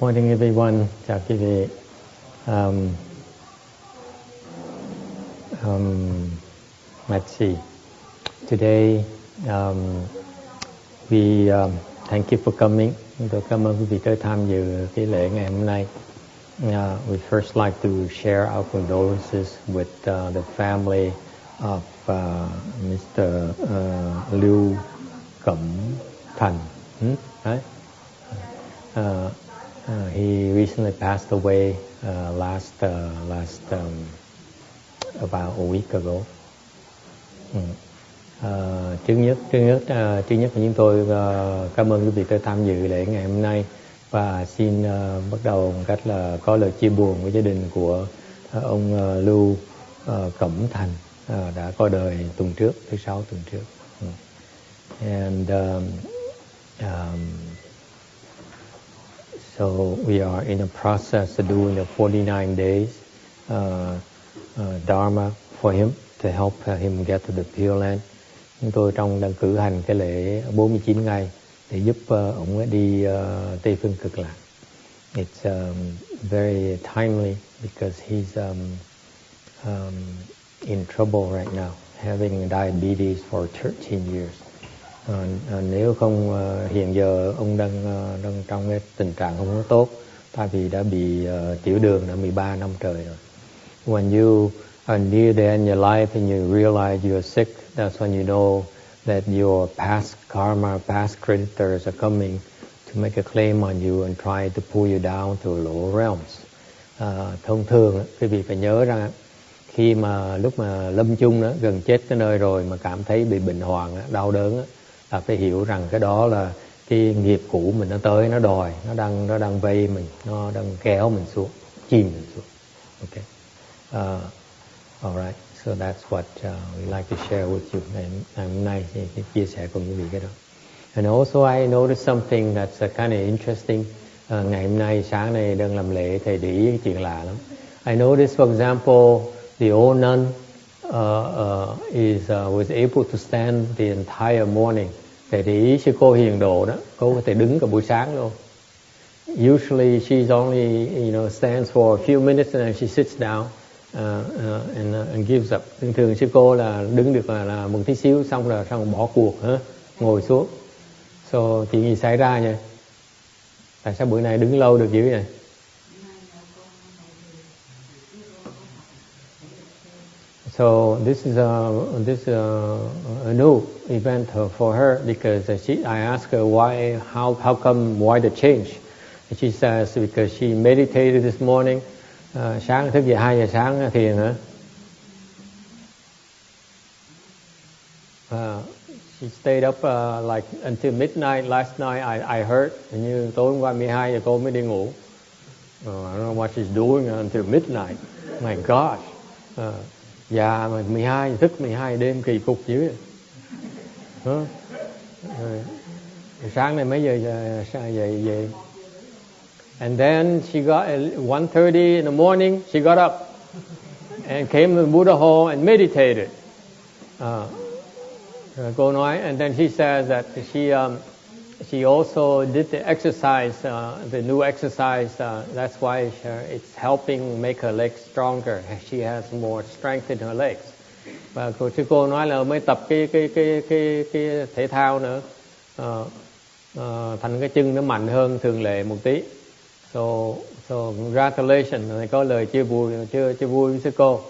Morning everyone. Chào quý vị. Let's see. Today we thank you for coming. Tôi cảm ơn quý vị tới tham dự cái lễ ngày hôm nay. We first like to share our condolences with the family of Mr. Lưu Cẩm Thành. Right? He recently passed away last about a week ago. Trước nhất là chúng tôi cảm ơn quý vị tới tham dự lễ ngày hôm nay và xin bắt đầu một cách là có lời chia buồn với gia đình của ông Lưu Cẩm Thành đã qua đời tuần trước, thứ Sáu tuần trước. And so we are in the process of doing the 49 days Dharma for him to help him get to the Pure Land. Chúng tôi đang cử hành cái lễ 49 ngày để giúp ông đi Tây Phương Cực Lạc. It's very timely because he's in trouble right now, having diabetes for 13 years. Nếu không hiện giờ ông đang trong cái tình trạng không có tốt, tại vì đã bị tiểu đường đã 13 năm trời rồi. When you are near the end of your life and you realize you are sick, that's when you know that your past karma, past creditors are coming to make a claim on you and try to pull you down to lower realms. Thông thường quý vị phải nhớ rằng khi mà lúc mà lâm chung đó, gần chết tới nơi rồi mà cảm thấy bị bệnh hoạn, đau đớn, là phải hiểu rằng cái đó là cái nghiệp cũ mình nó tới, nó đòi, nó đang vây mình, nó đang kéo mình xuống, chìm mình xuống. Okay. Alright, so that's what we like to share with you. Ngày hôm nay thì chia sẻ cùng quý vị cái đó. And also I noticed something that's kind of interesting. Ngày hôm nay sáng nay đang làm lễ, thầy để ý cái chuyện lạ lắm. I noticed, for example, the old nun was able to stand the entire morning. Thầy để ý sư cô Hiền Độ đó, cô có thể đứng cả buổi sáng luôn. Usually she's only stands for a few minutes and then she sits down and gives up. Thường sư cô là đứng được là một tí xíu xong rồi bỏ cuộc, ngồi xuống. So chuyện gì xảy ra nha? Tại sao bữa nay đứng lâu được dữ vậy? So this is a new event for her because I asked her how come why the change? And she says because she meditated this morning. Sáng thức dậy 2 giờ sáng thiền hả? She stayed up like until midnight last night. I heard. Như tối hôm qua 12 giờ cô mới đi ngủ. I don't know what she's doing until midnight. My gosh. Dạ mà 12 thức 12 đêm kỳ cục dữ. Sáng nay mấy giờ dậy? And then she got at 1:30 in the morning. She got up and came to the Buddha Hall and meditated. Cô nói, and then she says that she also did the exercise, the new exercise. That's why it's helping make her legs stronger. She has more strength in her legs. Và cô nói là mới tập cái thể thao nữa, thành cái chân nó mạnh hơn thường lệ một tí. So congratulations, có lời chia vui với sư cô.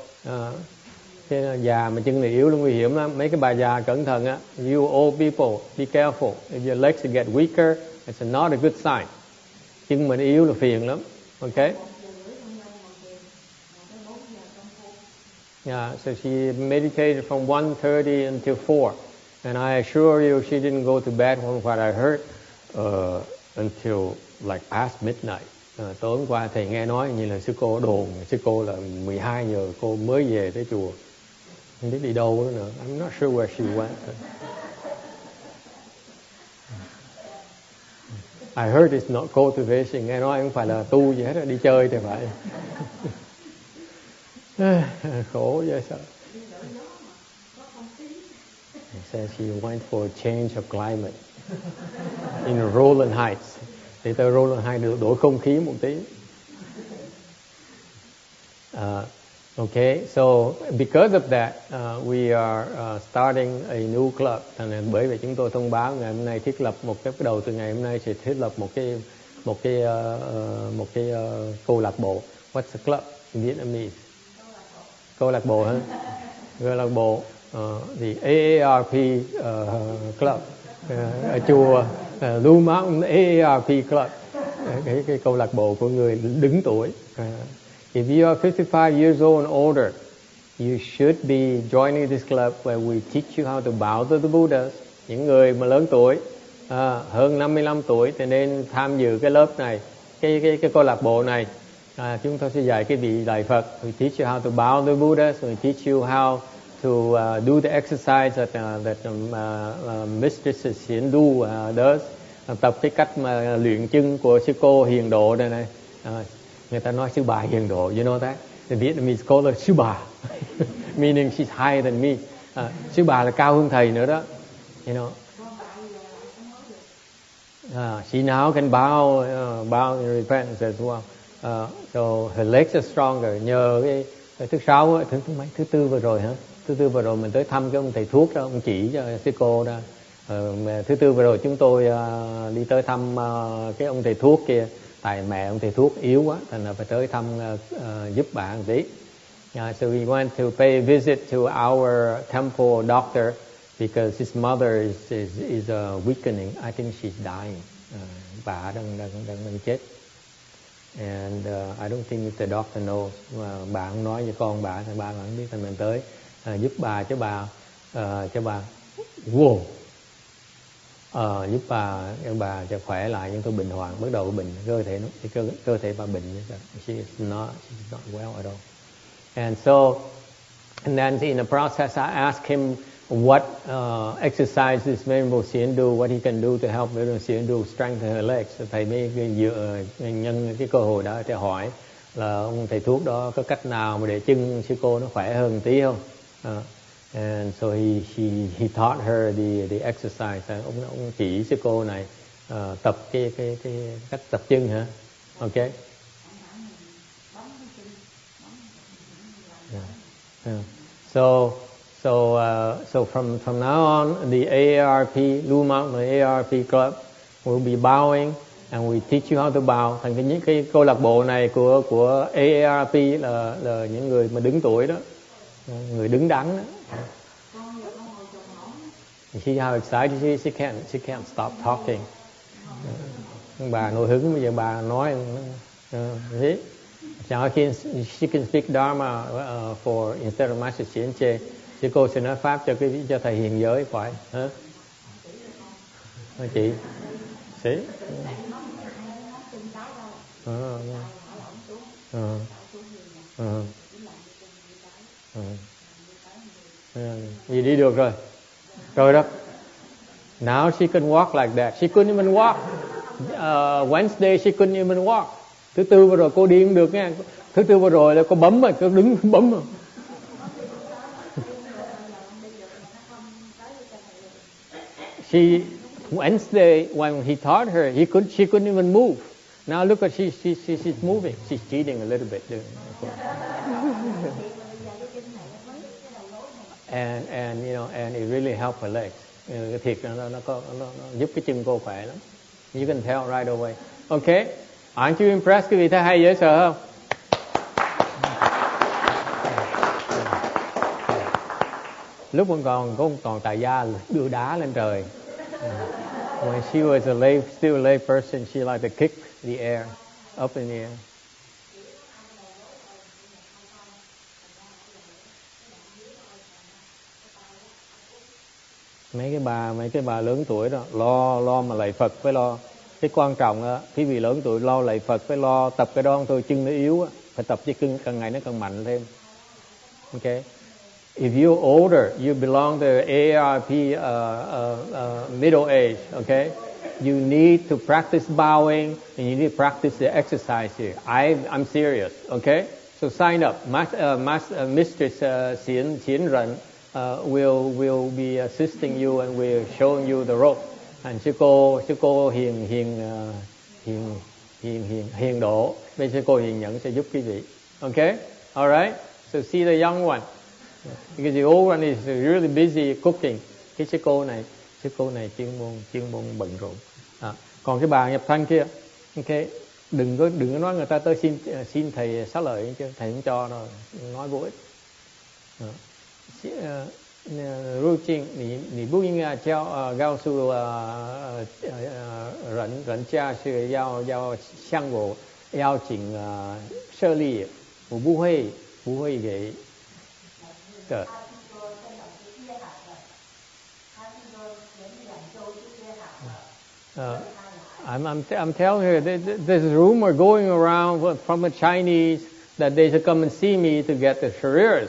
Thế già mà chân này yếu là nguy hiểm lắm. Mấy cái bà già cẩn thận á. You old people, be careful. If your legs get weaker, it's not a good sign. Chân mình yếu là phiền lắm. Okay? Yeah, so she meditated from 1:30 until 4. And I assure you she didn't go to bed from what I heard until like past midnight. Tối hôm qua thầy nghe nói như là sư cô đồn, sư cô là 12 giờ cô mới về tới chùa. Không biết đi đâu nữa. I'm not sure where she went. I heard it's not cultivation. Nghe nói không phải là tu gì hết, đi chơi thì phải. Khổ vậy sao? She says she went for a change of climate in Roland Heights. Thì tôi roll hai được đổi không khí một tí. Okay, so because of that, we are starting a new club. Thành nên bởi vậy chúng tôi thông báo ngày hôm nay thiết lập bắt đầu từ ngày hôm nay sẽ thiết lập một cái câu lạc bộ. What's a club in Vietnamese? Câu lạc bộ hả? Câu lạc bộ the AARP club ở chùa Blue Mountain AARP club, cái câu lạc bộ của người đứng tuổi. If you are 55 years old and older, you should be joining this club where we teach you how to bow to the Buddhas. Những người mà lớn tuổi, hơn 55 tuổi thì nên tham dự cái lớp này, cái câu lạc bộ này. Chúng tôi sẽ dạy cái vị Đại Phật. We teach you how to bow to the Buddhas. We teach you how to do the exercise that Mistress Siễn Du does. Tập cái cách mà luyện chân của sư cô hiền độ này. Người ta nói sư bà hiền độ, you know that? The Vietnamese call her sư bà, meaning she's higher than me. Sư bà là cao hơn thầy nữa đó, you know. She now can bow in repentance as well. So her legs are stronger. Nhờ cái thứ sáu, thứ tư vừa rồi hả? Thứ tư vừa rồi mình tới thăm cái ông thầy thuốc đó, ông chỉ cho sư cô đó. Thứ tư vừa rồi chúng tôi đi tới thăm cái ông thầy thuốc kia. Tại mẹ ông thầy thuốc yếu quá, thành là phải tới thăm giúp bà một tí. So we went to pay a visit to our temple doctor because his mother is weakening. I think she's dying. Bà đang chết. And I don't think the doctor knows. Bà không nói với con bà, thì bà không biết. Thành mình tới giúp bà cho bà wow. Giúp bà cho khỏe lại, nhưng tôi bệnh hoạn, bắt đầu bệnh cơ thể bà bệnh. She's not well at all. And then in the process I asked him what exercises Venerable Siễn Du, what he can do to help Venerable Siễn Du strengthen her legs. Thầy mới nhân cái cơ hội đó để hỏi là ông thầy thuốc đó có cách nào mà để chân sư cô nó khỏe hơn tí không? And so he taught her the exercise. Ông chỉ sư cô này tập cái cách tập chân hả? Okay. So from now on, the AARP Blue Mountain AARP Club will be bowing, and we teach you how to bow. Thành cái câu lạc bộ này của AARP là những người mà đứng tuổi đó, người đứng đắn đó. You see how excited she can't stop talking. Bà nổi hứng, bây giờ bà nói thế. Now she can speak Dharma for instead of Master Xiển Chê. Sư cô sẽ nói pháp cho thầy hiền giới phải hả? Chị see? Gì đi được rồi. Rồi đó. Now she can walk like that. She couldn't even walk. Wednesday she couldn't even walk. Thứ tư vừa rồi cô đi không được nha. Thứ tư vừa rồi là cô bấm rồi, cô đứng bấm rồi. Wednesday when he taught her, she couldn't even move. Now look at she's moving. She's cheating a little bit. And you know, and it really helped her legs. Cái thiệt nó giúp cái chân cô khỏe lắm. You can tell right away. Okay, aren't you impressed? Quý vị thấy hay dễ sợ không? Lúc còn tại gia đưa đá lên trời. When she was still a lay person, she liked to kick the air, up in the air. Mấy cái bà lớn tuổi đó lo mà lạy Phật phải lo. Cái quan trọng á, quý vị lớn tuổi lo lạy Phật phải lo tập cái đó thôi, chân nó yếu á, phải tập cho chân càng ngày nó càng mạnh thêm. Okay. If you're older, you belong to AARP middle age, okay? You need to practice bowing and you need to practice the exercise here. I'm serious, okay? So sign up. Mistress Siễn Rận will be assisting you and we're showing you the rope. And sư cô hiền độ. Bây giờ cô hiền nhẫn sẽ giúp quý vị. Okay, alright. So see the young one, because the old one is really busy cooking. Cái sư cô này chuyên môn bận rộn. Còn cái bà nhập thanh kia, okay, đừng có nói người ta tới xin thầy xá lợi chứ thầy không cho rồi, nói vô ích. Ru Trinh, 你不应该告诉人家是要向我邀请舍利，我不会给的。I'm telling her there's a rumor going around from the Chinese that they should come and see me to get the sharias.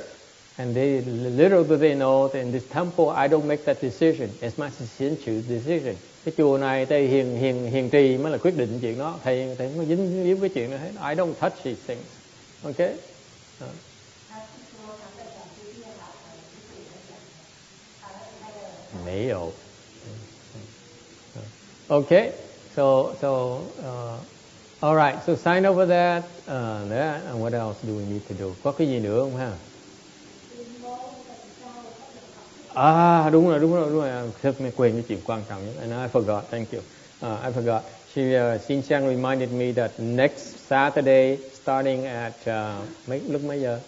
And little do they know that in this temple I don't make that decision. It's my decision. Cái chùa này thầy hiền trì mới là quyết định chuyện đó. Thầy không có dính cái chuyện đó hết. I don't touch these things. Okay? Mấy ồ. Okay. So all right. So sign over that. And what else do we need to do? Có cái gì nữa không ha? Đúng rồi. Thật mình quên cái chuyện quan trọng nhất. And I forgot. Thank you. I forgot. Xin Chang reminded me that next Saturday, starting at lúc mấy giờ?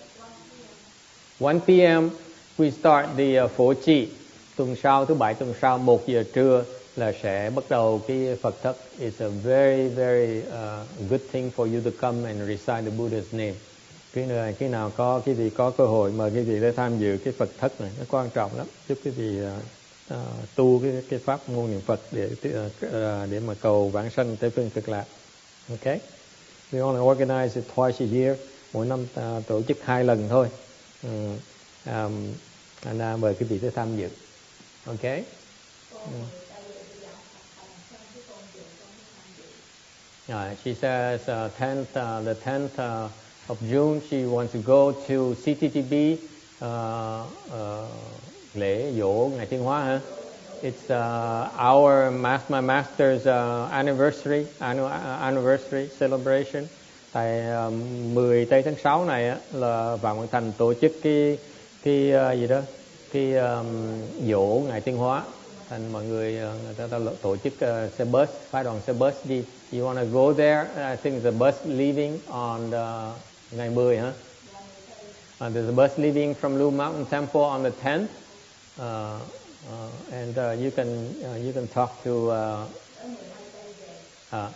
1 p.m. we start the phổ trì. Tuần sau, thứ bảy tuần sau 1 giờ trưa là sẽ bắt đầu cái Phật thất. It's a very very good thing for you to come and recite the Buddha's name. Cái nào có quý vị có cơ hội mời quý vị để tham dự cái Phật thất này, nó quan trọng lắm, giúp quý vị tu cái pháp môn niệm Phật để mà cầu vãng sanh tới phương Cực Lạc. Okay, we only organize it twice a year, mỗi năm tổ chức 2 lần thôi. Anh mời quý vị tới tham dự. Okay. She says the 10th of June she wants to go to CTTB lễ dỗ Ngài Thiên Hóa hả? It's my master's anniversary celebration. Tại 10 tây tháng 6 này là Vạn Nguyện Thành tổ chức cái dỗ Ngài Thiên Hóa. Thành mọi người ta tổ chức xe bus, phái đoàn xe bus đi. You want to go there? I think the bus leaving on ngày 10 hả? There's a bus leaving from Blue Mountain Temple on the 10th, and you can talk to.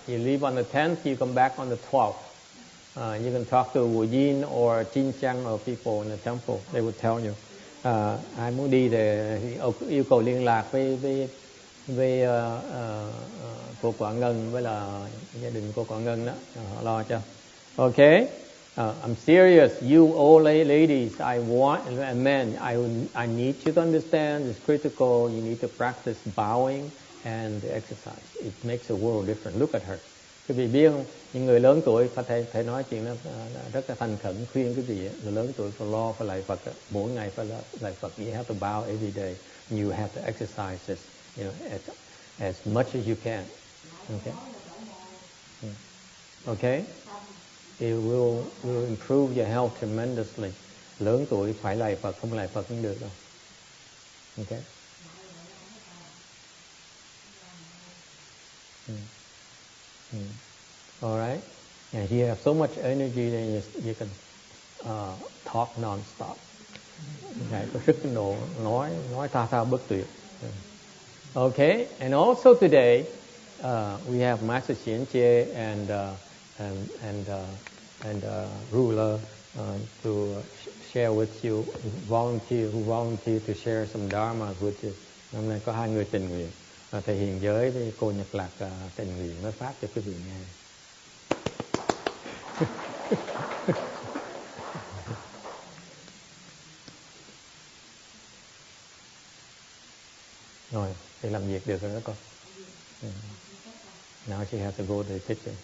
You leave on the 10th, you come back on the 12th. You can talk to Wu Yin or Jin Chang or people in the temple. They will tell you. Ai muốn đi thì yêu cầu liên lạc với cô Quảng Ngân với là gia đình cô Quảng Ngân đó, họ lo cho. Okay, I'm serious. You all ladies, I want, and men, I need you to understand. It's critical. You need to practice bowing and the exercise. It makes a world different. Look at her. Quý vị biết không? Những người lớn tuổi phải nói chuyện đó rất là thành khẩn, khuyên quý vị người lớn tuổi phải lạy Phật, mỗi ngày phải lạy Phật. You have to bow every day. You have to exercise this, as much as you can. Okay. Okay. It will improve your health tremendously. Lớn tuổi phải lạy Phật, không lạy Phật không được đâu. Okay. All right. And you have so much energy that you can talk non-stop. Okay. Có sức nổ nói thao bất tuyệt. Okay. And also today we have Master Xian Jie and ruler to share with you, who volunteer to share some dharma with you. Hôm nay có 2 người tình nguyện. Thầy Hiền Giới với cô Nhật Lạc tình nguyện nói pháp cho quý vị nghe. Rồi, thì làm việc được rồi đó con. Now she has to go to the kitchen.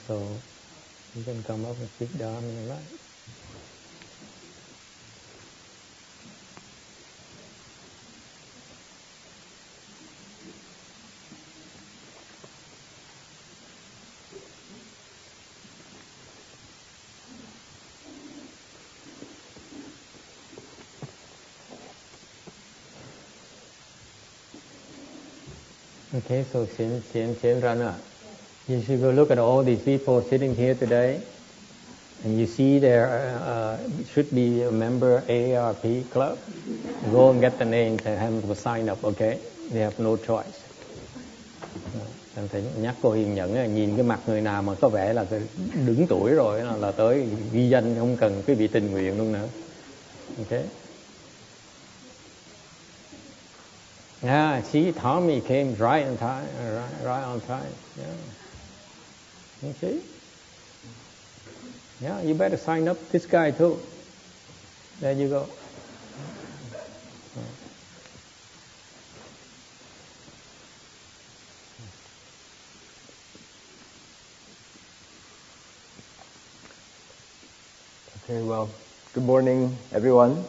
So you can come up and speak Dharma and you like. Okay, so Chen Rana, you should go look at all these people sitting here today, and you see there should be a member AARP club. Go and get the names and have them sign up, okay? They have no choice. Anh phải nhắc cô Hiền Nhẫn là nhìn cái mặt người nào mà có vẻ là đứng tuổi rồi là tới ghi danh, không cần quý vị tình nguyện luôn nữa. Okay? Yeah, see, Tommy came right on time. Right on time. Yeah. You see? Yeah, you better sign up this guy too. There you go. Okay, well, good morning, everyone.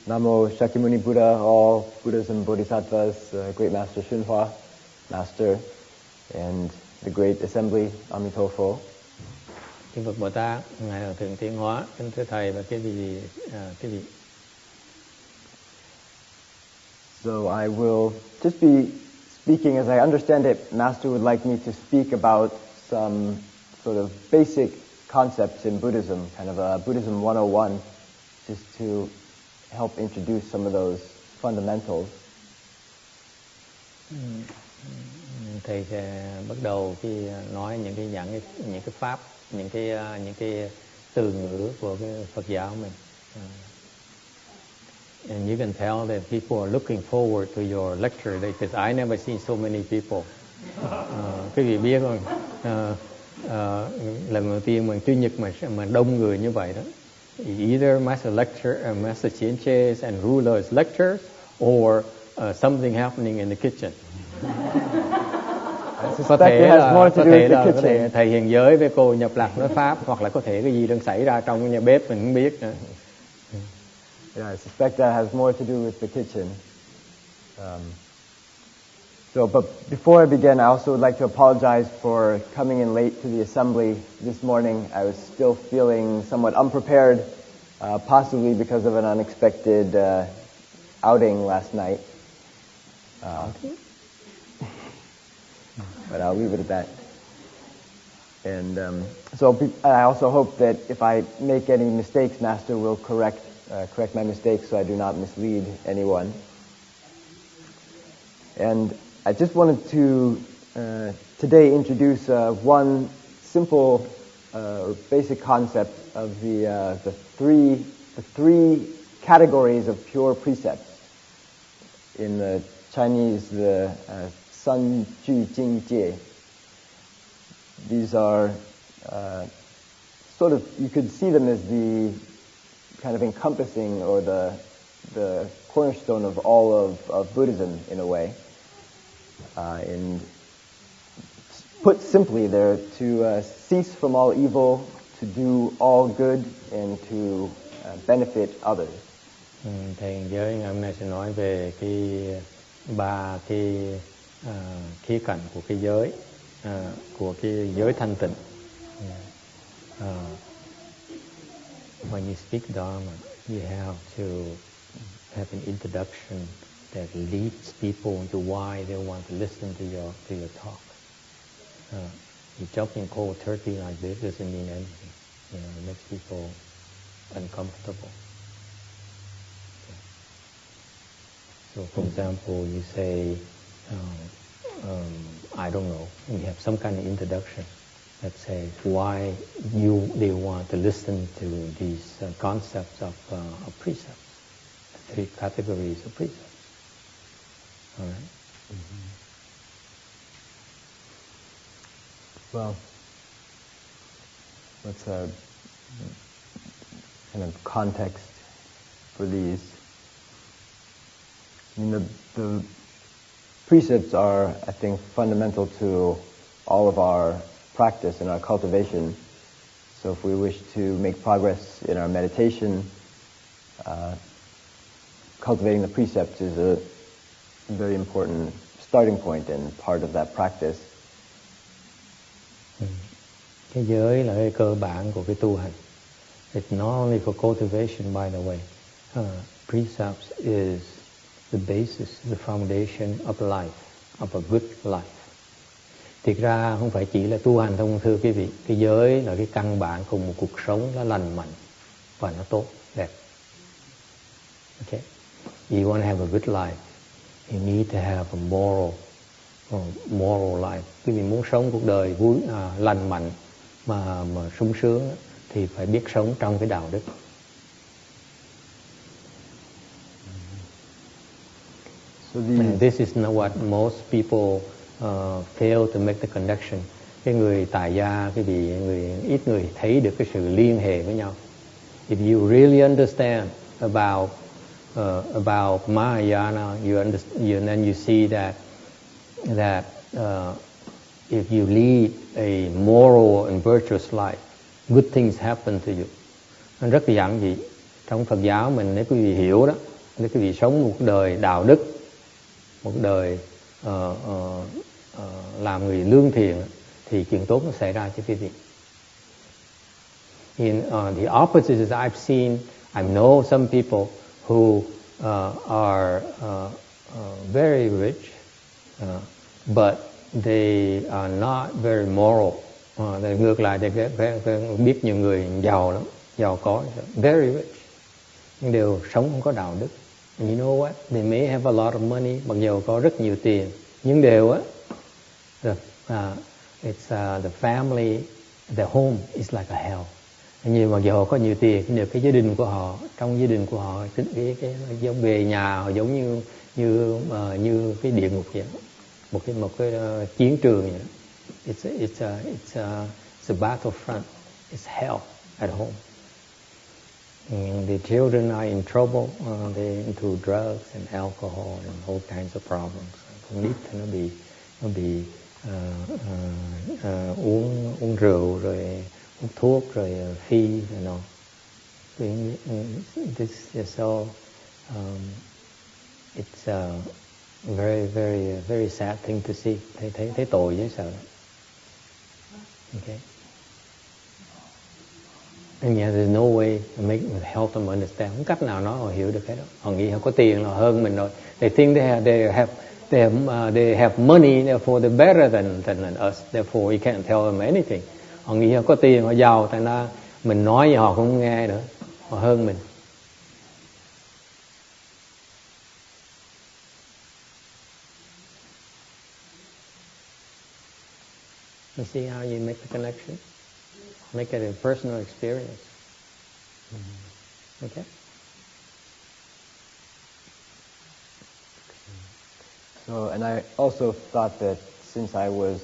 Namo Shakyamuni Buddha, all Buddhas and Bodhisattvas, Great Master Shinhwa, Master, and the Great Assembly, Amitofo. Kính Phật Bồ Tát, Ngài Hòa Thượng Tiến Hóa, kính thưa Thầy và quý vị. So I will just be speaking as I understand it. Master would like me to speak about some sort of basic concepts in Buddhism, kind of a Buddhism 101, just to help introduce some of those fundamentals. Thầy sẽ bắt đầu khi nói những cái pháp, những cái từ ngữ của cái Phật giáo mình. And you can tell that people are looking forward to your lecture because I never seen so many people. Quý vị biết không? Lần đầu tiên mà Chủ nhật mà đông người như vậy đó. Either Master Chenche's and Ruler's lectures or something happening in the kitchen. Có thể là thầy Hiền Giới với cô Nhập Lạc nói pháp, hoặc là có thể cái gì đang xảy ra trong cái nhà bếp mình không biết nữa. Yeah, I suspect that has more to do with the kitchen. But before I begin, I also would like to apologize for coming in late to the assembly this morning. I was still feeling somewhat unprepared, possibly because of an unexpected outing last night. But I'll leave it at that. And so I also hope that if I make any mistakes, Master will correct my mistakes so I do not mislead anyone. And I just wanted to today introduce one simple basic concept of the three categories of pure precepts. In the Chinese, the San Ju Jing Jie. These are sort of, you could see them as the kind of encompassing or the cornerstone of all of Buddhism in a way. And put simply, they're to cease from all evil, to do all good, and to benefit others. Thầy Giới ngày hôm nay sẽ nói về ba khía cạnh của cái giới, của cái giới thanh tịnh. When you speak Dharma, you have to have an introduction that leads people into why they want to listen to your talk. You jumping cold turkey like this doesn't mean anything. It makes people uncomfortable. So, for example, you say, I don't know, you have some kind of introduction that says why they want to listen to these concepts of precepts, the three categories of precepts. All right? Mm-hmm. Well, what's a kind of context for these? I mean, the precepts are, I think, fundamental to all of our practice, in our cultivation. So if we wish to make progress in our meditation, cultivating the precepts is a very important starting point and part of that practice. Cái giới là cái cơ bản của cái tu hành. It's not only for cultivation, by the way. Precepts is the basis, the foundation of life, of a good life. Thực ra không phải chỉ là tu hành thôi, thưa quý vị. Cái giới là cái căn bản của một cuộc sống nó lành mạnh và nó tốt, đẹp. Okay. You want to have a good life, you need to have a moral life. Quý vị muốn sống cuộc đời vui, lành mạnh mà sung sướng thì phải biết sống trong cái đạo đức. And this is not what most people fail to make the connection. Cái người tại gia, ít người thấy được cái sự liên hệ với nhau. If you really understand about Mahayana, then you see that if you lead a moral and virtuous life, good things happen to you. Nó rất là giản dị. Trong Phật giáo mình, nếu quý vị hiểu đó, nếu quý vị sống một đời đạo đức, một đời làm người lương thiện, thì chuyện tốt nó xảy ra cho quý vị. In the opposite is I've seen, I know some people who are very rich, but they are not very moral. Ngược lại thì biết nhiều người giàu lắm, giàu có, very rich, nhưng đều sống không có đạo đức. And you know what? They may have a lot of money, mặc dù có rất nhiều tiền, nhưng đều the family, the home is like a hell. Nhiều mặc dù họ có nhiều tiền, nhưng cái gia đình của họ, trong gia đình của họ, cái giống về nhà họ giống như cái địa ngục vậy, một cái chiến trường vậy. It's a battlefront. It's hell at home. And the children are in trouble. They're into drugs and alcohol and all kinds of problems. Con nít thì nó bị uống rượu rồi hút thuốc rồi phi rồi nó. This is all. It's a very very very sad thing to see. Thấy tội dễ sợ. Okay. And yet there's no way to help them understand. Không cách nào nói họ hiểu được cái đó. Họ nghĩ họ có tiền là hơn mình rồi. They think they have money, therefore they're better than us. Therefore you can't tell them anything. Họ nghĩ họ có tiền, họ giàu, thành ra mình nói gì họ cũng không nghe nữa. Họ hơn mình. You see how you make the connection? Make it a personal experience. Okay? So, and I also thought that since I was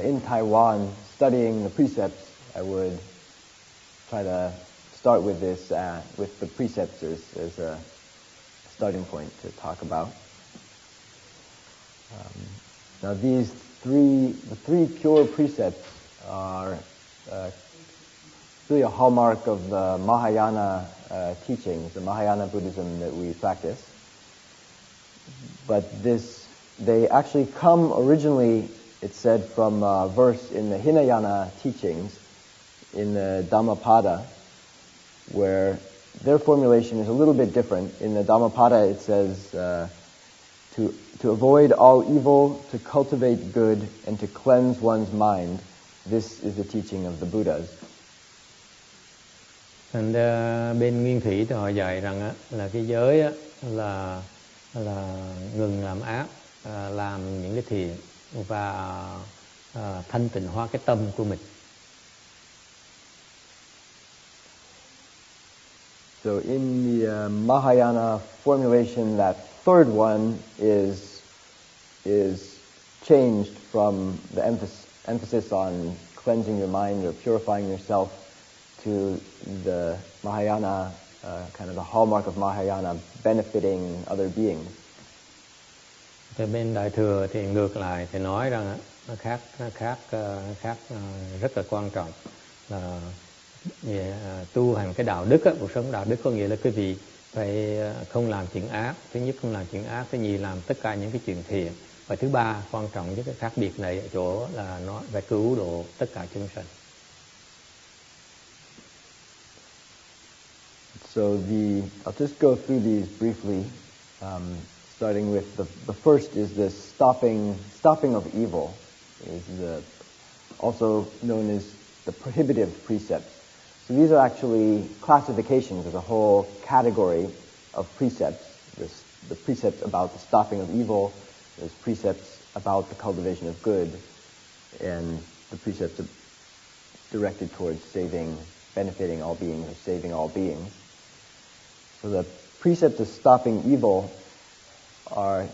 in Taiwan studying the precepts, I would try to start with this, with the precepts as a starting point to talk about. Now the three pure precepts are really a hallmark of the Mahayana teachings, the Mahayana Buddhism that we practice. But they actually come originally, it's said, from a verse in the Hinayana teachings, in the Dhammapada, where their formulation is a little bit different. In the Dhammapada it says, to avoid all evil, to cultivate good, and to cleanse one's mind. This is the teaching of the Buddhas. And bên Nguyên Thủy thì họ dạy rằng là cái giới là ngừng làm ác, làm những cái thiện và thanh tịnh hóa cái tâm của mình. So in the Mahayana formulation, that third one is changed from the emphasis on cleansing your mind or purifying yourself to the Mahayana, kind of the hallmark of Mahayana, benefiting other beings. Thì bên Đại Thừa thì ngược lại thì nói rằng khác rất là quan trọng là tu hành cái đạo đức á, cuộc sống đạo đức có nghĩa là quý vị phải không làm chuyện ác. Thứ nhất không làm chuyện ác, thứ nhì làm tất cả những cái chuyện thiện, và thứ ba quan trọng nhất cái khác biệt này ở chỗ là nó phải cứu độ tất cả chúng sanh. So I'll just go through these briefly, starting with the first is the stopping of evil, is also known as the prohibitive precepts. So these are actually classifications. There's a whole category of precepts. There's the precepts about the stopping of evil, there's precepts about the cultivation of good, and the precepts directed towards benefiting all beings, or saving all beings. So the precepts of stopping evil are,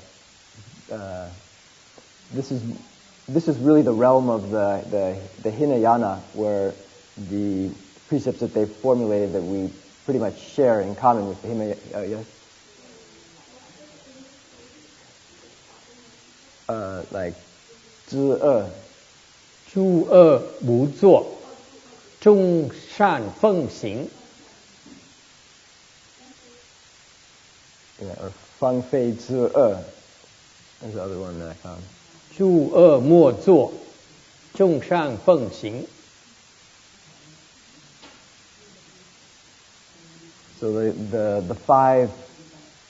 this is really the realm of the Hinayana, where the precepts that they've formulated that we pretty much share in common with the Himayana. Yes? Like, 诸恶不作，众善奉行。Yeah, or 方废之恶. There's the other one that I found. 诸恶莫作，众善奉行。So the 5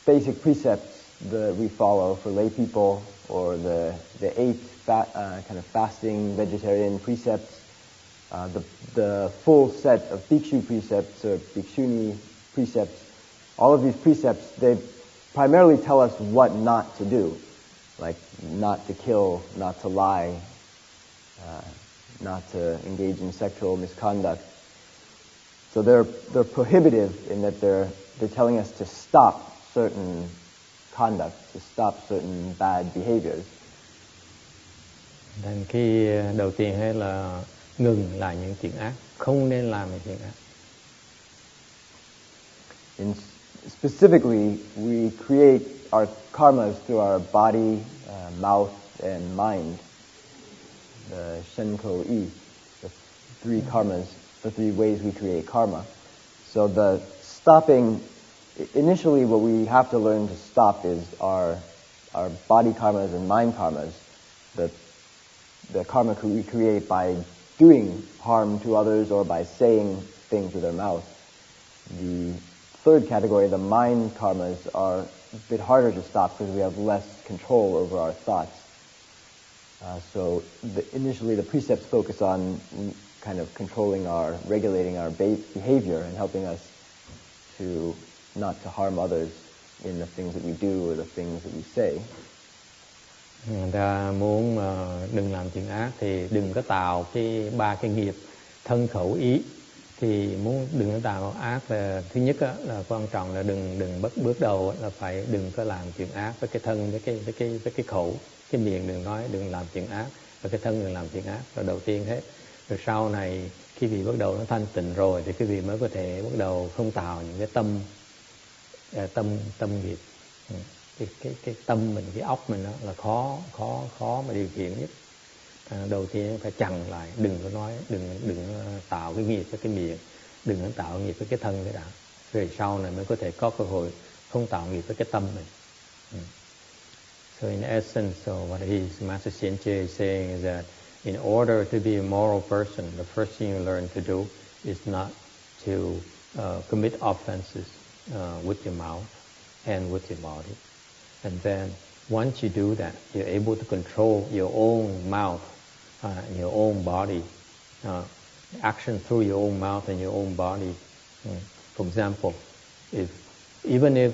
basic precepts that we follow for lay people, or the 8 kind of fasting vegetarian precepts, the full set of bhikshu precepts or bhikshuni precepts, all of these precepts, they primarily tell us what not to do, like not to kill, not to lie, not to engage in sexual misconduct. So they're prohibitive in that they're telling us to stop certain conduct, to stop certain bad behaviors. Then khi đầu tiên hay là ngừng lại những chuyện ác, không nên làm những chuyện ác. And specifically, we create our karmas through our body, mouth, and mind. The Shenko I, the 3 karmas, the 3 ways we create karma. So the stopping, initially what we have to learn to stop is our body karmas and mind karmas, the karma we create by doing harm to others or by saying things with our mouth. The third category, the mind karmas, are a bit harder to stop because we have less control over our thoughts. So initially the precepts focus on kind of regulating our behavior and helping us to not to harm others in the things that we do or the things that we say. Người ta muốn đừng làm chuyện ác thì đừng có tạo 3 cái nghiệp thân khẩu ý. Thì muốn đừng có tạo ác là thứ nhất là quan trọng là đừng bước đầu là phải đừng có làm chuyện ác với cái thân, với cái khẩu, cái miệng đừng làm chuyện ác, và cái thân đừng làm chuyện ác là đầu tiên hết. Rồi sau này khi vị bắt đầu nó thanh tịnh rồi thì quý vị mới có thể bắt đầu không tạo những cái tâm nghiệp. Cái tâm mình, cái óc mình đó là khó mà điều khiển nhất. Đầu tiên phải chặn lại, đừng có nói, đừng tạo cái nghiệp với cái miệng, đừng có tạo nghiệp với cái thân cái đã. Rồi sau này mới có thể có cơ hội không tạo nghiệp với cái tâm mình. So in essence, what Master Xianche is saying is that in order to be a moral person, the first thing you learn to do is not to commit offenses with your mouth and with your body. And then once you do that, you're able to control your own mouth and your own body, action through your own mouth and your own body. For example, even if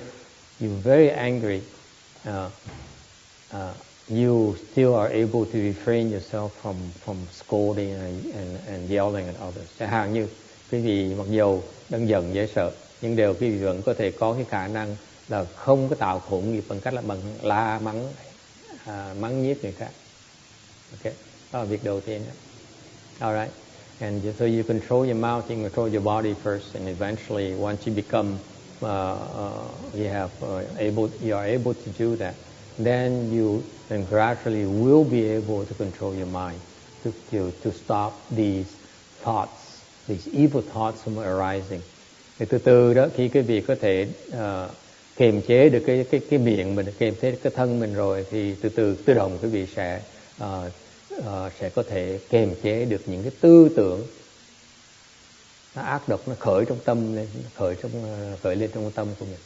you're very angry, you still are able to refrain yourself from scolding and yelling at others. Chẳng hạn như quý vị mặc dầu đang giận dễ sợ, nhưng đều quý vị vẫn có thể có cái khả năng là không có tạo khổ nghiệp bằng cách là bằng la mắng nhiếc người khác. Okay, đó là việc đầu tiên. Alright, and so you control your mouth, you control your body first, and eventually, once you become, you are able to do that, then you then gradually will be able to control your mind, to stop these thoughts, these evil thoughts from arising. Thì từ từ đó, khi quý vị có thể kiềm chế được cái miệng mình, kiềm chế cái thân mình rồi, thì từ từ tự động quý vị sẽ có thể kiềm chế được những cái tư tưởng nó ác độc, nó khởi trong tâm lên, khởi lên trong tâm của mình.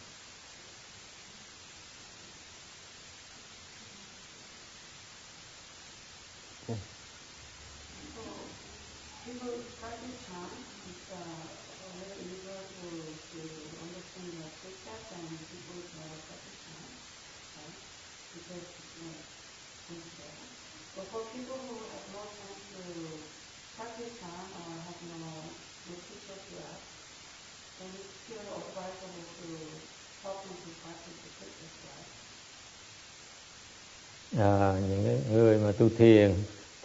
Những cái người mà tu thiền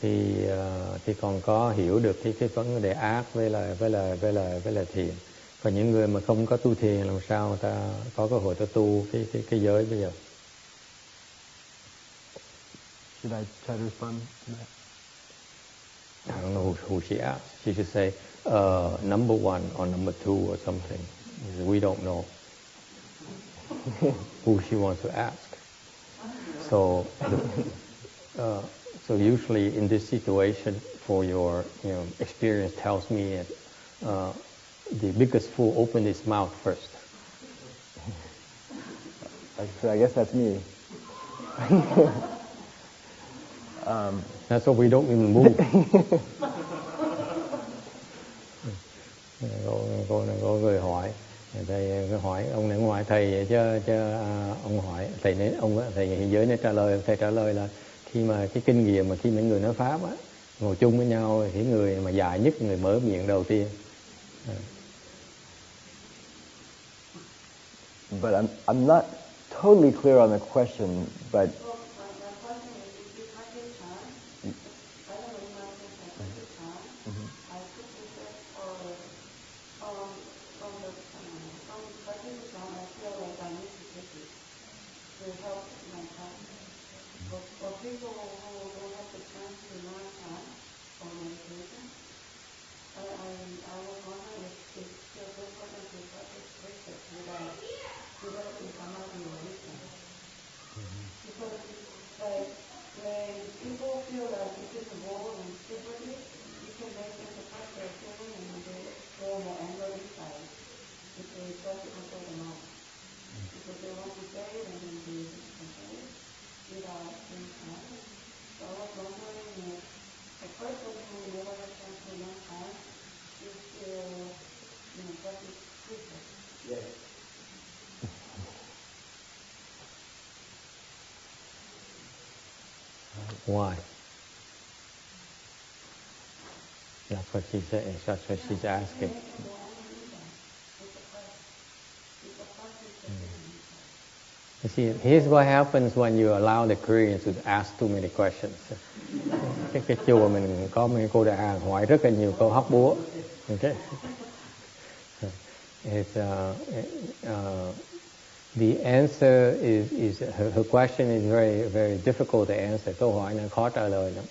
thì còn có hiểu được cái vấn đề ác với là thiền. Còn những người mà không có tu thiền làm sao người ta có cơ hội ta tu cái giới bây giờ? Should I try to respond to that? I don't know who she asked. She should say number one or number two or something. We don't know who she wants to ask. So usually in this situation, for your experience tells me the biggest fool opened his mouth first. So I guess that's me. That's why we don't even move. Có người hỏi, thầy hỏi ông này hỏi thầy chứ ông hỏi thầy hiện giới này trả lời, thầy trả lời là khi mà cái kinh nghiệm mà khi mấy người nói pháp á, ngồi chung với nhau thì người mà dài nhất người mở miệng đầu tiên. But I'm not totally clear on the question, but Why? That's what she said. That's what she's asking. You see, here's what happens when you allow the Koreans to ask too many questions. Cái chùa mình có mấy cô đại hàng hỏi rất là nhiều câu hóc búa. Okay. The answer is her question is very very difficult to answer. Câu hỏi này khó trả lời lắm.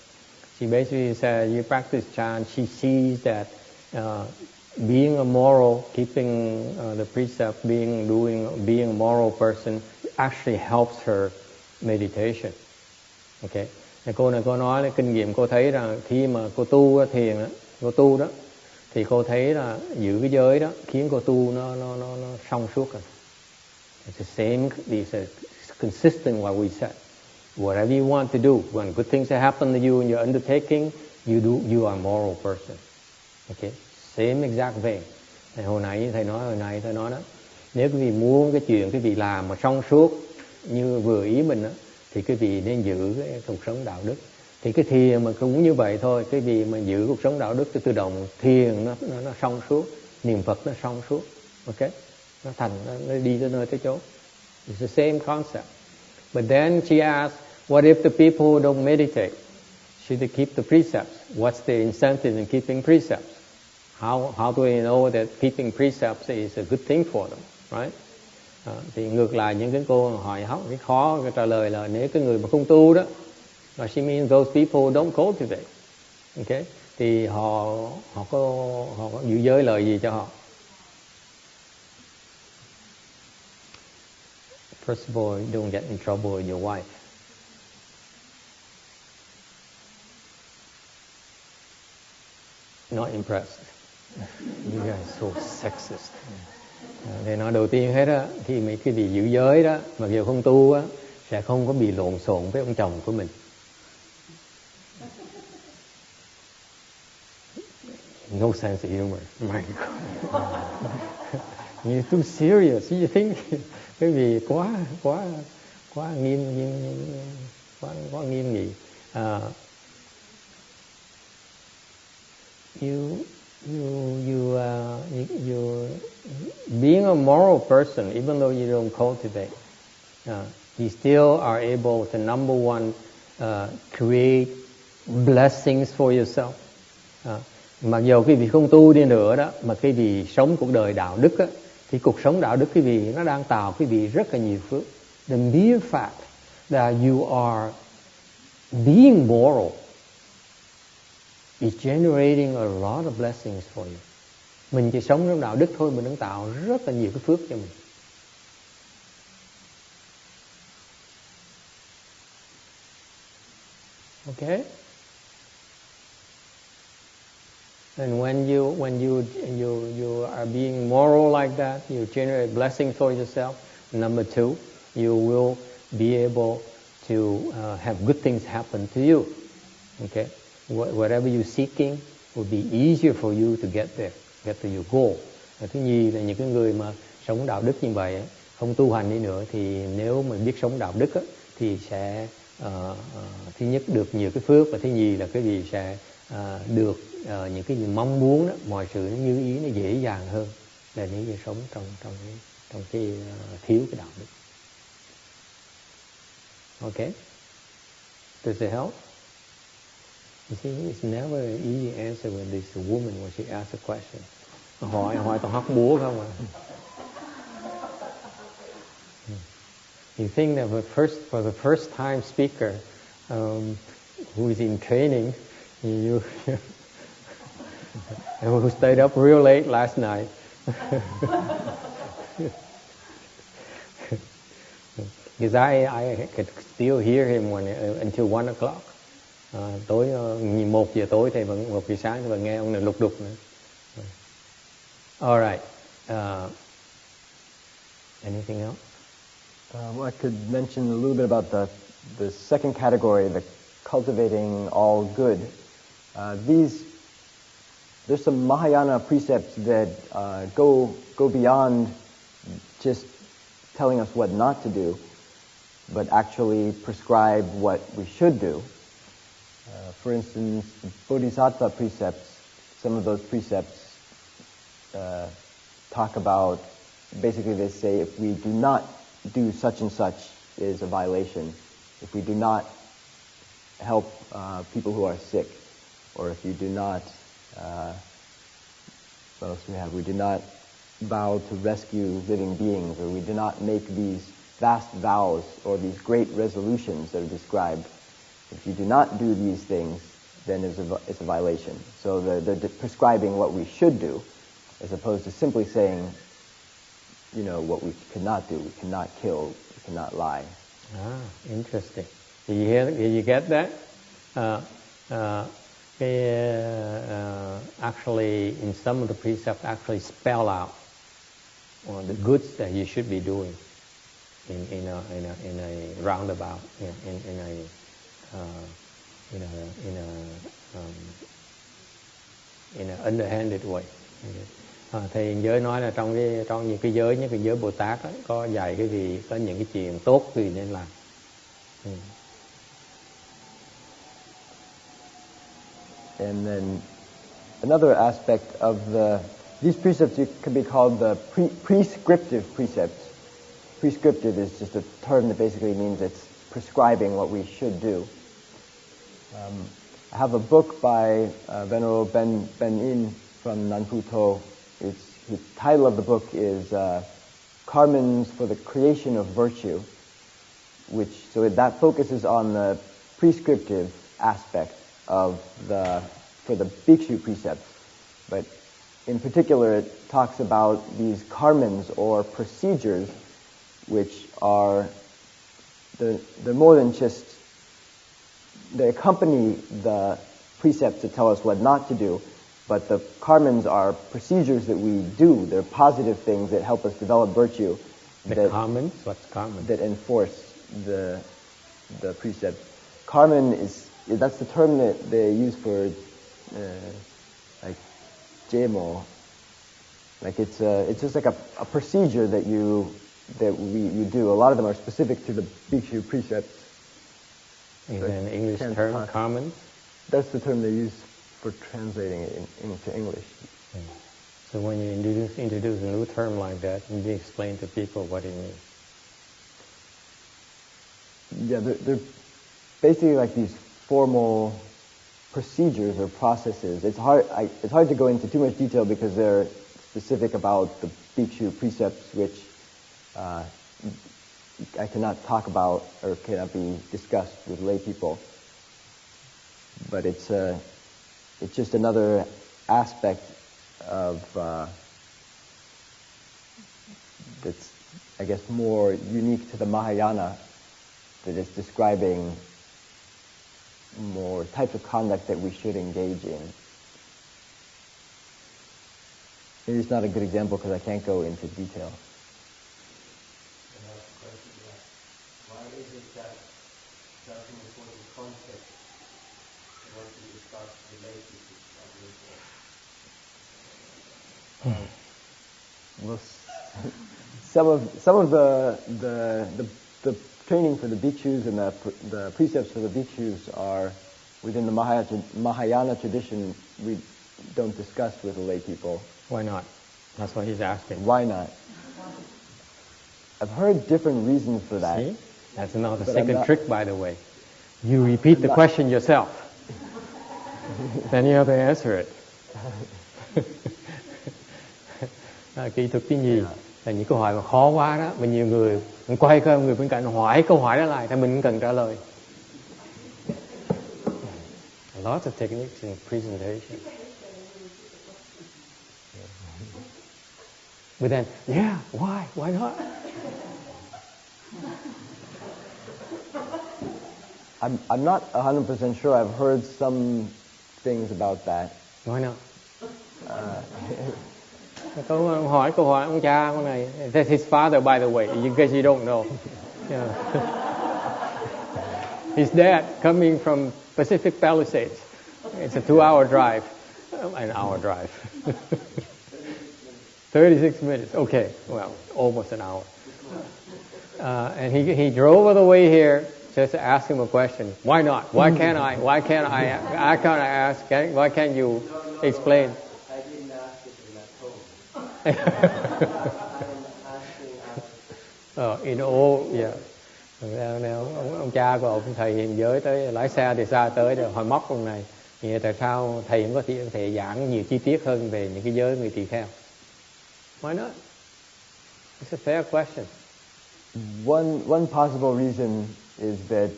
She basically said, you practice chant. She sees that being a moral, keeping the precept, being a moral person actually helps her meditation. Okay. Cô này cô nói là kinh nghiệm cô thấy rằng khi mà cô tu thiền, cô tu đó, thì cô thấy là giữ cái giới đó khiến cô tu nó thông suốt rồi. It's the same. It's consistent what we said. Whatever you want to do, when good things happen to you in your undertaking, you are a moral person. Okay, same exact vein. Hồi nãy thầy nói đó. Nếu quý vị muốn cái chuyện quý vị làm mà thông suốt như vừa ý mình đó, thì quý vị nên giữ cái cuộc sống đạo đức. Thì cái thiền mà cũng như vậy thôi. Quý vị mà giữ cuộc sống đạo đức thì tự động thiền nó thông suốt, niệm Phật nó thông suốt. Okay, nó đi tới nơi tới chỗ. It's the same concept. But then she asked, what if the people who don't meditate? Should they keep the precepts? What's the incentive in keeping precepts? How do we know that keeping precepts is a good thing for them, right? Thì ngược lại những cái cô hỏi hóc cái khó cái trả lời là nếu cái người mà không tu đó, she means those people don't cultivate. Okay, thì họ có giữ giới lời gì cho họ? First of all, don't get in trouble with your wife. Not impressed. You guys so sexist. Thì nói đầu tiên hết á, khi mấy cái vị giữ giới đó mà giờ không tu á, sẽ không có bị lộn xộn với ông chồng của mình. No sense of humor. My God. You're too serious. You think cái gì quá nghiêm quá nghiêm nghị. You being a moral person, even though you don't cultivate, you still are able to, number one, create blessings for yourself. Mặc dù quý vị không tu đi nữa đó, mà quý vị sống cuộc đời đạo đức á, thì cuộc sống đạo đức quý vị nó đang tạo quý vị rất là nhiều phước. The mere fact that you are being moral is generating a lot of blessings for you. Mình chỉ sống trong đạo đức thôi, mình đang tạo rất là nhiều cái phước cho mình. Okay? And when you are being moral like that, you generate blessing for yourself. Number two, you will be able to have good things happen to you. Okay? Whatever you're seeking will be easier for you to get there, get to your goal. Và thứ nhì là những cái người mà sống đạo đức như vậy, không tu hành đi nữa, thì nếu mà biết sống đạo đức thì sẽ thứ nhất được nhiều cái phước, và thứ nhì là cái gì sẽ được những cái gì mong muốn đó, mọi sự nó như ý, nó dễ dàng hơn là nếu như sống trong cái thiếu cái đạo đức. Okay? Does it help? You see, it's never an easy answer when this woman when she asks a question. Hỏi toàn hóc búa không à? You think that for the first time speaker who is in training, who stayed up real late last night. Because I could still hear him until 1 o'clock. Tối 1 giờ tối thì vẫn 1 giờ sáng thì vẫn nghe ông này lục đục nữa. All right. Anything else? Well, I could mention a little bit about the second category, the cultivating all good. There's some Mahayana precepts that go beyond just telling us what not to do, but actually prescribe what we should do. For instance, the Bodhisattva precepts, some of those precepts talk about, basically they say if we do not do such and such is a violation. If we do not help people who are sick, or if you do not, what else do we have? We do not vow to rescue living beings, or we do not make these vast vows or these great resolutions that are described. If you do not do these things, then it's a violation. So they're prescribing what we should do, as opposed to simply saying, you know, what we cannot do. We cannot kill. We cannot lie. Interesting. Did you get that? Actually, in some of the precepts, actually spell out the goods that you should be doing in a roundabout, in an underhanded way. Thầy giới nói là trong những cái giới, những cái giới Bồ Tát đó, có dạy cái gì, có những cái chuyện tốt gì nên làm. And then another aspect of these precepts can be called the prescriptive precepts. Prescriptive is just a term that basically means it's prescribing what we should do. I have a book by Venerable Ben In from Nanputo. The title of the book is karmans for the creation of virtue, so that focuses on the prescriptive aspect for the bhikshu precepts. But in particular, it talks about these karmans or procedures, which are they're more than just, they accompany the precepts to tell us what not to do, but the karmans are procedures that we do. They're positive things that help us develop virtue. Karmans? What's karmans? That enforce the precept. Karman that's the term that they use for like jemo. Like it's just like a procedure that you do. A lot of them are specific to the bhikshu precepts. Is an English term, karmans? That's the term they use for translating it into English. So when you introduce a new term like that, you explain to people what it means. Yeah, they're basically like these formal procedures or processes. It's hard to go into too much detail because they're specific about the bhikshu precepts, which I cannot talk about or cannot be discussed with lay people. But it's just another aspect of that's, I guess, more unique to the Mahayana, that is describing more types of conduct that we should engage in. Maybe it's not a good example because I can't go into detail. Why is it that such an important concept what to discuss related to well, some of the training for the bhikshus and the precepts for the bhikshus are within the Mahayana tradition. We don't discuss with the lay people. Why not? That's what he's asking. Why not? I've heard different reasons for that. See? That's another second trick, by the way. You repeat the question yourself. Then you have to answer it. Kỹ thuật cái gì? Là những câu hỏi mà khó quá đó, mà nhiều người quay cơ người bên cạnh hỏi câu hỏi đó lại, thì mình cần trả lời. Lots of techniques in presentation. But then, yeah, why not? I'm not 100% sure. I've heard some things about that. Why not? Tôi hỏi câu hỏi ông cha con này. That's his father, by the way, in case you don't know. Yeah. His dad coming from Pacific Palisades. It's a 2-hour drive. An hour drive. 36 minutes. Okay, well, almost an hour. And he drove all the way here just to ask him a question. Why not? Why can't I? Why can't I ask? Why can't you explain? I didn't ask it in that tone. In all, yeah. Ông cha của ông thầy hiện giới tới lái xe thì xa tới rồi hỏi móc ông này. Vậy tại sao thầy cũng có thể giảng nhiều chi tiết hơn về những cái giới người tỳ kheo? Why not? It's a fair question. One possible reason is that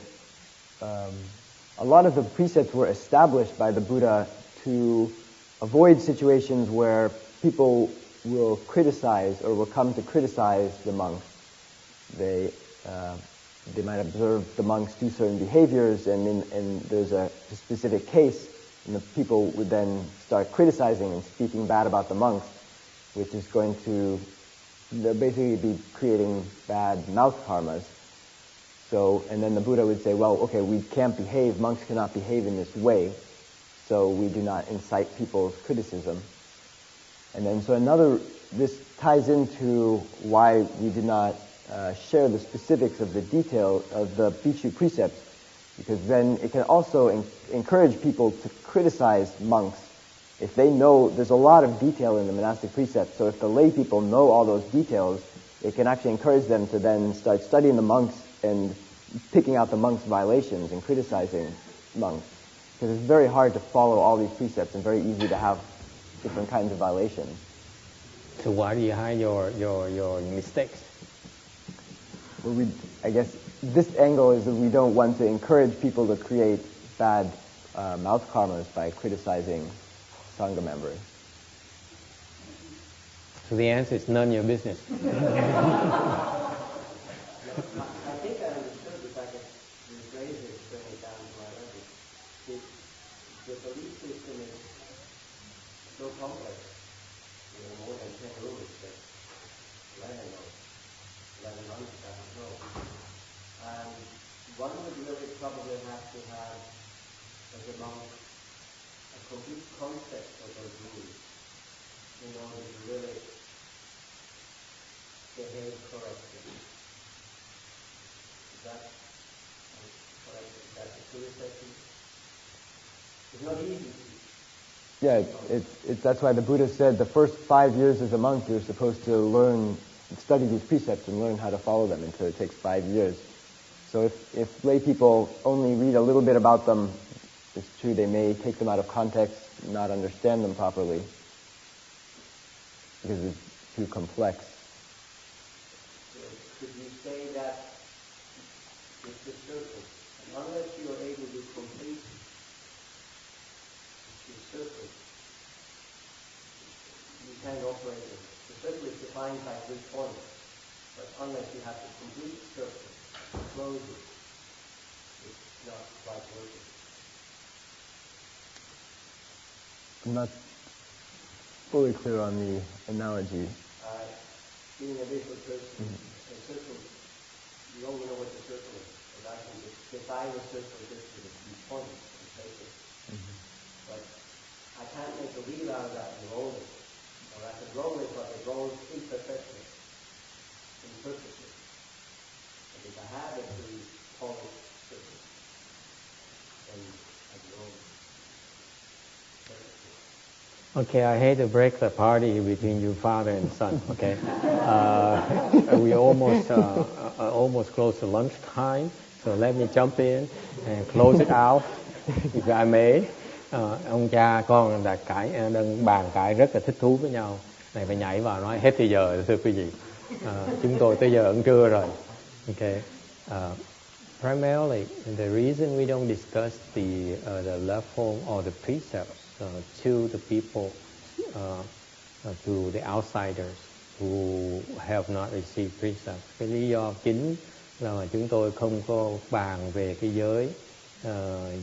a lot of the precepts were established by the Buddha to avoid situations where people will criticize or will come to criticize the monks. They might observe the monks do certain behaviors, and there's a specific case, and the people would then start criticizing and speaking bad about the monks, which is going to basically be creating bad mouth karmas. So, and then the Buddha would say, well, okay, we can't behave, monks cannot behave in this way, so we do not incite people's criticism. And then, this ties into why we did not share the specifics of the detail of the bhikshu precepts, because then it can also encourage people to criticize monks. If they know, there's a lot of detail in the monastic precepts, so if the lay people know all those details, it can actually encourage them to then start studying the monks and picking out the monks' violations and criticizing monks. Because it's very hard to follow all these precepts and very easy to have different kinds of violations. So why do you hide your mistakes? Well, I guess this angle is that we don't want to encourage people to create bad mouth karmas by criticizing Sangha members. So the answer is none of your business. I think I understood, if I could rephrase it, bring it down to my level. The belief system is so complex, more than 10 rules that Lenin knows, 1100, I don't know. And one would really probably have to have, as a monk, a complete concept of those rules in order to really behave correctly. Is that correct? Is that the true assessment? It's not easy to. Yeah, that's why the Buddha said the first 5 years as a monk you're supposed to study these precepts and learn how to follow them, and so it takes 5 years. So if lay people only read a little bit about them, it's true they may take them out of context, not understand them properly, because it's too complex. So could you say that it's the circle, and unless you are able to complete the circle, you can't operate it. The circle is defined by 3 points, but unless you have to complete the circle, close it, it's not quite working. I'm not fully clear on the analogy. Being a visual person, a circle, you only know what the circle is. And I can define a circle just with a few points and places. But I can't make a wheel out of that and roll it. Or I can roll it, but it rolls imperfectly, imperfectly. And if I have it to polished circle, then I can roll it perfectly. Okay, I hate to break the party between you father and son, okay? We almost close to lunchtime, so let me jump in and close it out, if I may. Ông cha con đang bàn cãi rất là thích thú với nhau. Này phải nhảy vào nói hết thì giờ, thưa quý vị. Chúng tôi tới giờ cũng trưa rồi. Okay. Primarily, the reason we don't discuss the love form or the precepts to the people, to the outsiders who have not received precepts. Cái lý do chính là chúng tôi không có bàn về cái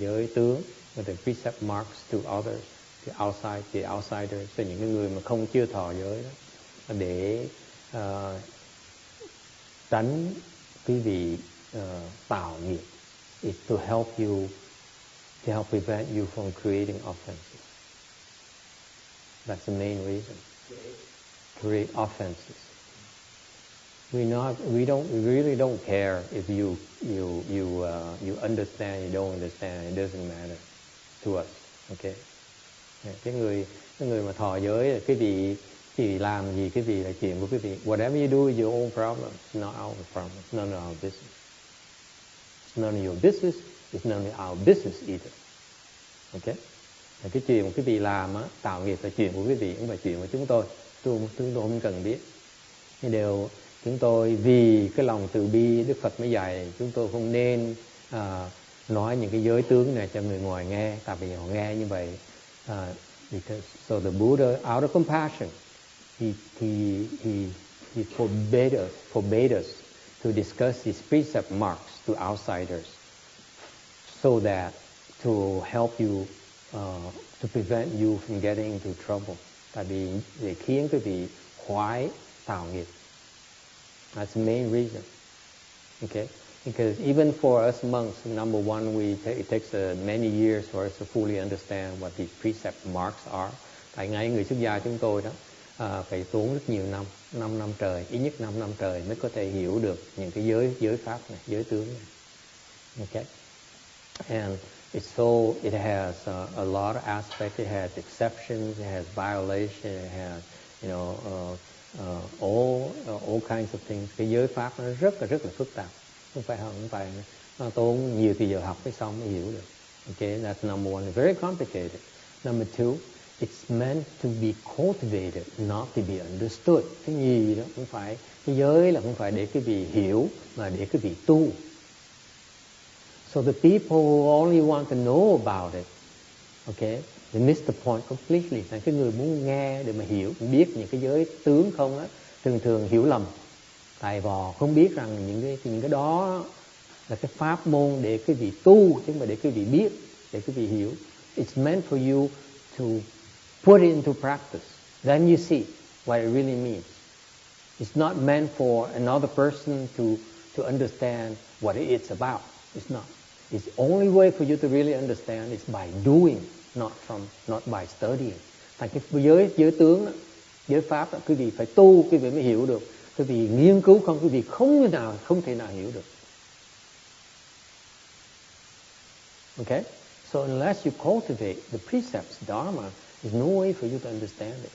giới tướng, the precept marks to others, the outsiders, là những cái người mà chưa thọ giới đó, để tránh quý vị tạo nghiệp. It's to help prevent you from creating offenses. That's the main reason. Create offenses. We really don't care if you understand, you don't understand. It doesn't matter to us. Okay. Cái người mà thọ giới, quý vị làm gì quý vị là chuyện của quý vị. Whatever you do is your own problem. It's not our problem. It's none of our business. It's none of your business. It's none of our business either. Okay. Cái chuyện mà quý vị làm á, tạo nghiệp là chuyện của quý vị, không phải chuyện của chúng tôi. Chúng tôi không cần biết. Nhưng chúng tôi vì cái lòng từ bi Đức Phật mới dạy chúng tôi không nên nói những cái giới tướng này cho người ngoài nghe, tại vì họ nghe như vậy. So the Buddha, out of compassion, he forbade us to discuss his precept marks to outsiders, so that to help you, to prevent you from getting into trouble. Tại vì để khiến quý vị khoái tạo nghiệp. That's the main reason. Okay? Because even for us monks, number one, it takes many years for us to fully understand what these precept marks are. Tại ngay người xuất gia chúng tôi đó, phải tốn rất nhiều năm, 5 năm trời, ít nhất 5 năm trời mới có thể hiểu được những cái giới pháp này, giới tướng này. Okay? And it has a lot of aspects. It has exceptions. It has violation. It has, all kinds of things. Cái giới pháp nó rất là phức tạp. Không phải nó tốn nhiều thì giờ học cái xong mới hiểu được. Okay, that's number one. Very complicated. Number two, It's meant to be cultivated, not to be understood. Cái gì đó cũng phải, cái giới là không phải để cái vị hiểu, mà để cái vị tu. So the people who only want to know about it, okay, they miss the point completely. Là cái người muốn nghe để mà hiểu, biết những cái giới tướng không á, thường hiểu lầm. Tài vò không biết rằng những cái đó là cái pháp môn để cái vị tu, chứ không phải để cái vị biết, để cái vị hiểu. It's meant for you to put it into practice. Then you see what it really means. It's not meant for another person to understand what it's about. It's not. It's the only way for you to really understand is by doing, not by studying. Thành cái giới tướng đó, giới pháp đó, quý vị phải tu, quý vị mới hiểu được. Quý vị nghiên cứu không, quý vị không thể nào hiểu được. Okay? So unless you cultivate the precepts, Dharma, there's no way for you to understand it.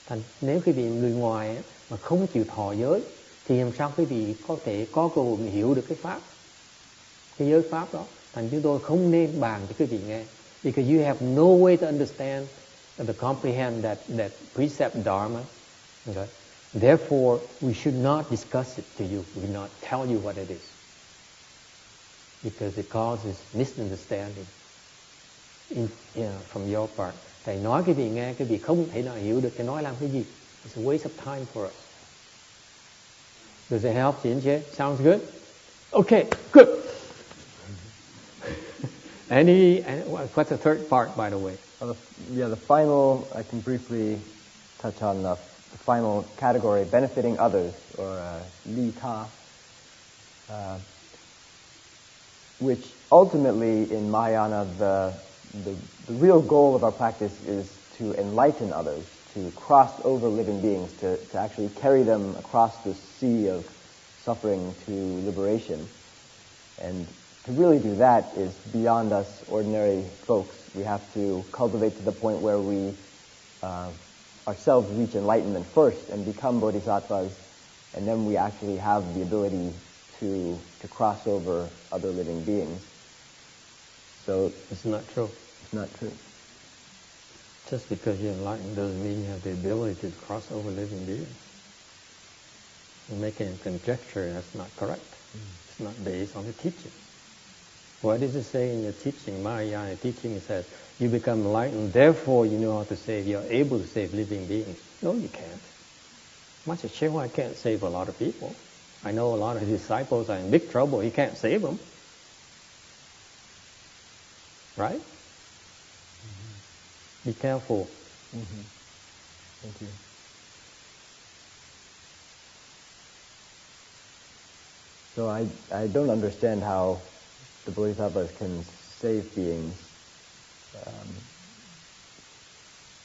Thành nếu quý vị người ngoài á, mà không chịu thọ giới, thì làm sao quý vị có thể có cơ hội hiểu được cái pháp, cái giới pháp đó. Thành chúng tôi không nên bàn cho quý vị nghe, because you have no way to understand and to comprehend that precept Dharma. Okay? Therefore, we should not discuss it to you. We will not tell you what it is, because it causes misunderstanding from your part. Thầy nói cái gì nghe, cái gì không thể nào hiểu được, thầy nói làm cái gì? It's a waste of time for us. Does it help, Jinje? Sounds good? Okay, good. What's the third part, by the way? The final, I can briefly touch on the final category, benefiting others, or li ta, which ultimately in Mahayana, the real goal of our practice is to enlighten others, to cross over living beings, to actually carry them across the sea of suffering to liberation. And to really do that is beyond us ordinary folks. We have to cultivate to the point where we ourselves reach enlightenment first and become bodhisattvas, and then we actually have the ability to cross over other living beings. So it's not true. It's not true. Just because you're enlightened doesn't mean you have the ability to cross over living beings. You're making a conjecture that's not correct. It's not based on the teaching. What does it say in your teaching? Mahayana teaching, it says, you become enlightened, therefore you know how to save, you're able to save living beings. No, you can't. Master Chehua can't save a lot of people. I know a lot of his disciples are in big trouble. He can't save them. Right? Be careful. Thank you. So I don't understand how the bodhisattvas can save beings.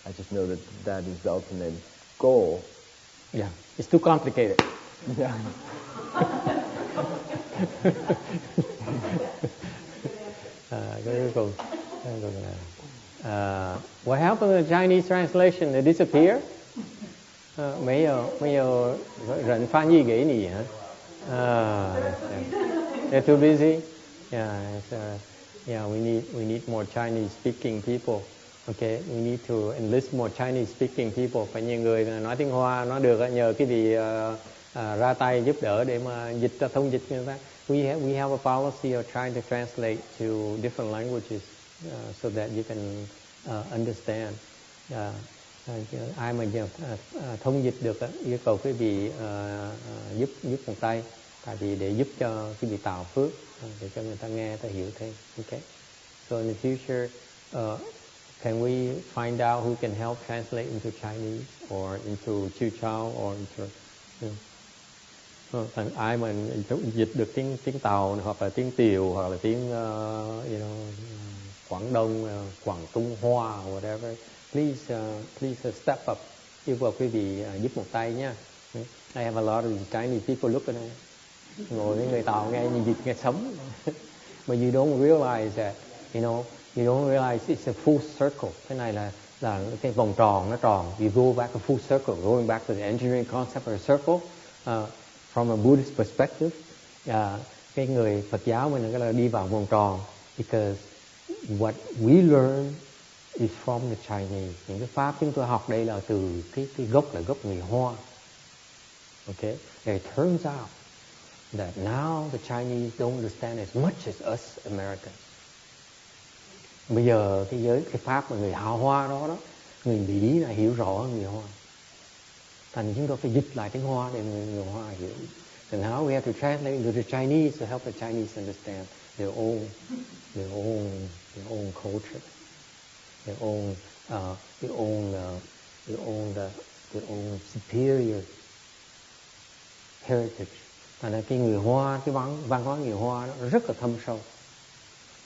I just know that is the ultimate goal. Yeah, it's too complicated. Yeah. What happened to the Chinese translation? They disappear? Mấy giờ rảnh pha gì ghế nỉ hả? They're too busy. Yeah, we need more Chinese speaking people. Okay, we need to enlist more Chinese speaking people. Phải nhiều người nói tiếng Hoa nó được, nhờ cái vị ra tay giúp đỡ để mà thông dịch như thế. We have a policy of trying to translate to different languages so that you can understand. Ai mà thông dịch được yêu cầu cái vị giúp một tay, tại vì để giúp cho cái vị tạo phước, để cho người ta nghe, ta hiểu thêm. Okay. So in the future, can we find out who can help translate into Chinese or into Chiu-Chao or into ai mà dịch được tiếng Tàu hoặc là tiếng Tiều hoặc là tiếng Quảng Đông, Quảng Trung Hoa, whatever. Please step up. Yêu cầu quý vị giúp một tay nha. I have a lot of Chinese people looking at me. Ngồi với người Tàu nghe như dịch nghe sống. But you don't realize that, you don't realize it's a full circle. Cái này là cái vòng tròn, nó tròn. You go back a full circle, going back to the engineering concept of a circle. From a Buddhist perspective, cái người Phật giáo mình là đi vào vòng tròn, because what we learn is from the Chinese. Những cái pháp chúng tôi học đây là từ cái gốc là gốc người Hoa. Okay, and it turns out that now the Chinese don't understand as much as us Americans. Bây giờ cái pháp mà người Hoa đó, người Mỹ là hiểu rõ hơn người Hoa. Thành chúng tôi phải dịch lại tiếng Hoa để người Hoa hiểu. So now we have to translate into the Chinese to help the Chinese understand their own culture, their own superior heritage. Thành ra cái người Hoa, cái văn hóa người Hoa nó rất là thâm sâu.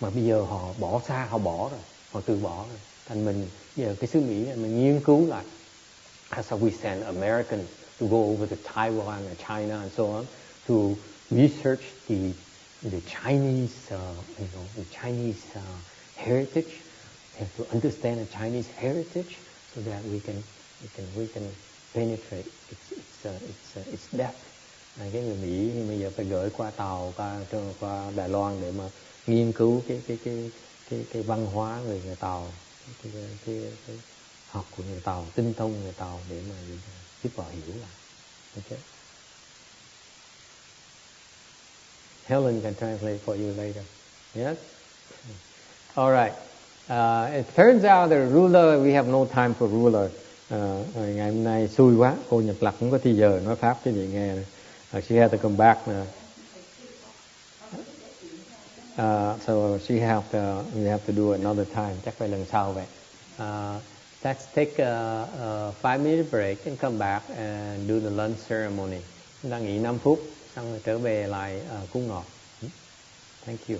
Mà bây giờ họ bỏ xa, họ bỏ rồi, họ từ bỏ rồi. Thành mình giờ cái xứ Mỹ này mình nghiên cứu lại. That's how we send Americans to go over to Taiwan and China and so on to research the Chinese, the Chinese heritage, and to understand the Chinese heritage, so that we can penetrate its depth. Cái người Mỹ bây giờ phải gửi qua tàu qua Đài Loan để mà nghiên cứu cái văn hóa người Tàu, cái học của người Tàu, tinh thông người Tàu để mà giúp họ hiểu lại. Okay. Helen can translate for you later. Yes? All right. It turns out the ruler, we have no time for ruler. Ngày hôm nay xui quá, cô Nhật Lập không có thời giờ nói Pháp cho chị nghe. She had to come back. So we have to do another time. Chắc phải lần sau vậy. Let's take a 5-minute break and come back and do the lunch ceremony. Chúng ta nghỉ 5 phút, xong rồi trở về lại cúng ngọt. Thank you.